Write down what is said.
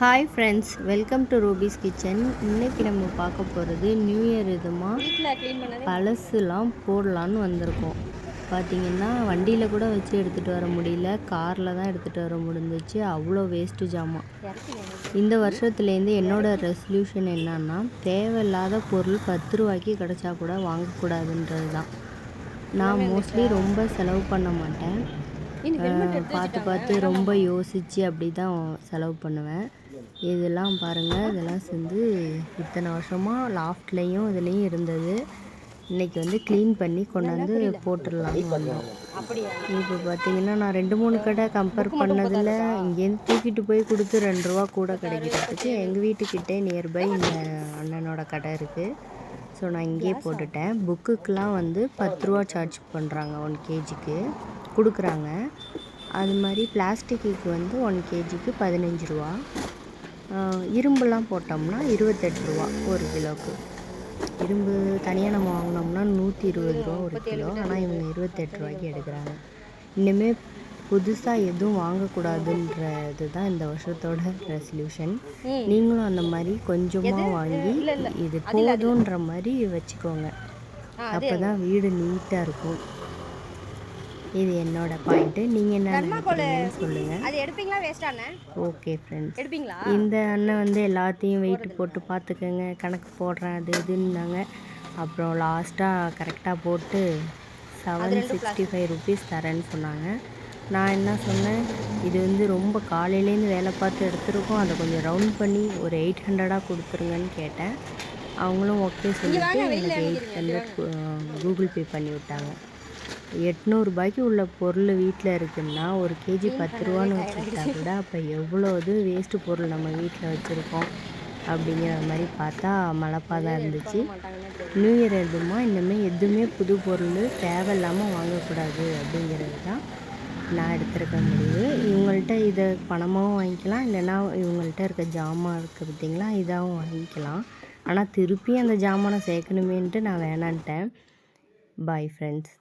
Hi friends, welcome to rupees kitchen. இன்றைக்கி நம்ம பார்க்க போகிறது நியூ இயர் இதுமாக பழசுலாம் போடலான்னு வந்திருக்கோம். பார்த்திங்கன்னா வண்டியில் கூட வச்சு எடுத்துகிட்டு வர முடியல, காரில் தான் எடுத்துகிட்டு வர முடிஞ்சிச்சு. அவ்வளோ வேஸ்ட்டு ஜாமான். இந்த வருஷத்துலேருந்து என்னோடய ரெசல்யூஷன் என்னன்னா, தேவையில்லாத பொருள் 10 ரூபாய்க்கு கிடச்சா கூட வாங்கக்கூடாதுன்றது தான். நான் மோஸ்ட்லி ரொம்ப செலவு பண்ண மாட்டேன். பார்த்து ரொம்ப யோசித்து அப்படி தான் செலவு பண்ணுவேன். இதெல்லாம் பாருங்கள், இதெல்லாம் சேர்ந்து இத்தனை வருஷமாக லாஃப்ட்லேயும் இதுலேயும் இருந்தது. இன்றைக்கி வந்து க்ளீன் பண்ணி கொண்டாந்து போட்டுடலான்னு வந்தோம். இப்போ பார்த்திங்கன்னா நான் 2-3 கடை கம்பேர் பண்ணதில் இங்கேருந்து தூக்கிட்டு போய் கொடுத்து 2 ரூபா கூட கிடைக்கிறதுக்கு எங்கள் வீட்டுக்கிட்டே நியர்பை இந்த அண்ணனோட கடை இருக்குது. ஸோ நான் இங்கேயே போட்டுட்டேன். புக்குக்கெலாம் வந்து 10 ரூபா சார்ஜ் பண்ணுறாங்க 1 கேஜிக்கு கொடுக்குறாங்க. அது மாதிரி பிளாஸ்டிக்கு வந்து 1 கேஜிக்கு 15 ரூபா. இரும்புலாம் போட்டோம்னா 28 ரூபா 1 கிலோவுக்கு. இரும்பு தனியாக நம்ம வாங்கினோம்னா 120 ரூபா 1 கிலோ. ஆனால் இவங்க 28 ரூபாய்க்கு எடுக்கிறாங்க. இன்னுமே புதுசாக எதுவும் வாங்கக்கூடாதுன்றது தான் இந்த வருஷத்தோட ரெசல்யூஷன். நீங்களும் அந்த மாதிரி கொஞ்சமாக வாங்கி இது போதுன்ற மாதிரி வச்சுக்கோங்க. அப்போ தான் வீடு நீட்டாக இருக்கும். இது என்னோட பாயிண்ட்டு. நீங்கள் என்ன நினைக்கிறீங்கன்னு சொல்லுங்கள். அது எடுப்பீங்களா வேஸ்ட்டானே? ஓகே ஃப்ரெண்ட்ஸ், எடுப்பீங்களா? இந்த அண்ணன் வந்து எல்லாத்தையும் வெயிட் போட்டு பார்த்துக்கோங்க, கணக்கு போடுறேன் அது இதுன்னாங்க. அப்புறம் லாஸ்ட்டாக கரெக்டாக போட்டு 765 ருபீஸ் தரேன்னு சொன்னாங்க. நான் என்ன சொன்னேன், இது வந்து ரொம்ப காலையிலேருந்து வேலை பார்த்து எடுத்துருக்கோம், அதை கொஞ்சம் ரவுண்ட் பண்ணி ஒரு 800 கொடுத்துருங்கன்னு கேட்டேன். அவங்களும் ஓகே சொல்லிட்டு எனக்கு 800 கூகுள் பே பண்ணி விட்டாங்க. 800 ரூபாய்க்கு உள்ள பொருள் வீட்டில் இருக்குன்னா 1 கேஜி 10 ரூபான்னு வச்சுக்கிட்டா கூட அப்போ எவ்வளோ இது வேஸ்ட்டு பொருள் நம்ம வீட்டில் வச்சுருக்கோம் அப்படிங்கிற மாதிரி பார்த்தா மலைப்பாக தான் இருந்துச்சு. நியூ இயர் எதுவுமா இனிமேல் எதுவுமே புது பொருள் தேவையில்லாமல் வாங்கக்கூடாது அப்படிங்கிறது தான் நான் எடுத்திருக்க முடிவு. இவங்கள்ட்ட இதை பணமாகவும் வாங்கிக்கலாம், இல்லைன்னா இவங்கள்ட்ட இருக்க ஜாமான் இருக்குது பார்த்திங்களா, இதாகவும் வாங்கிக்கலாம். ஆனால் திருப்பி அந்த ஜாமானை சேர்க்கணுமேன்ட்டு நான் வேணான்ட்டேன். Bye friends.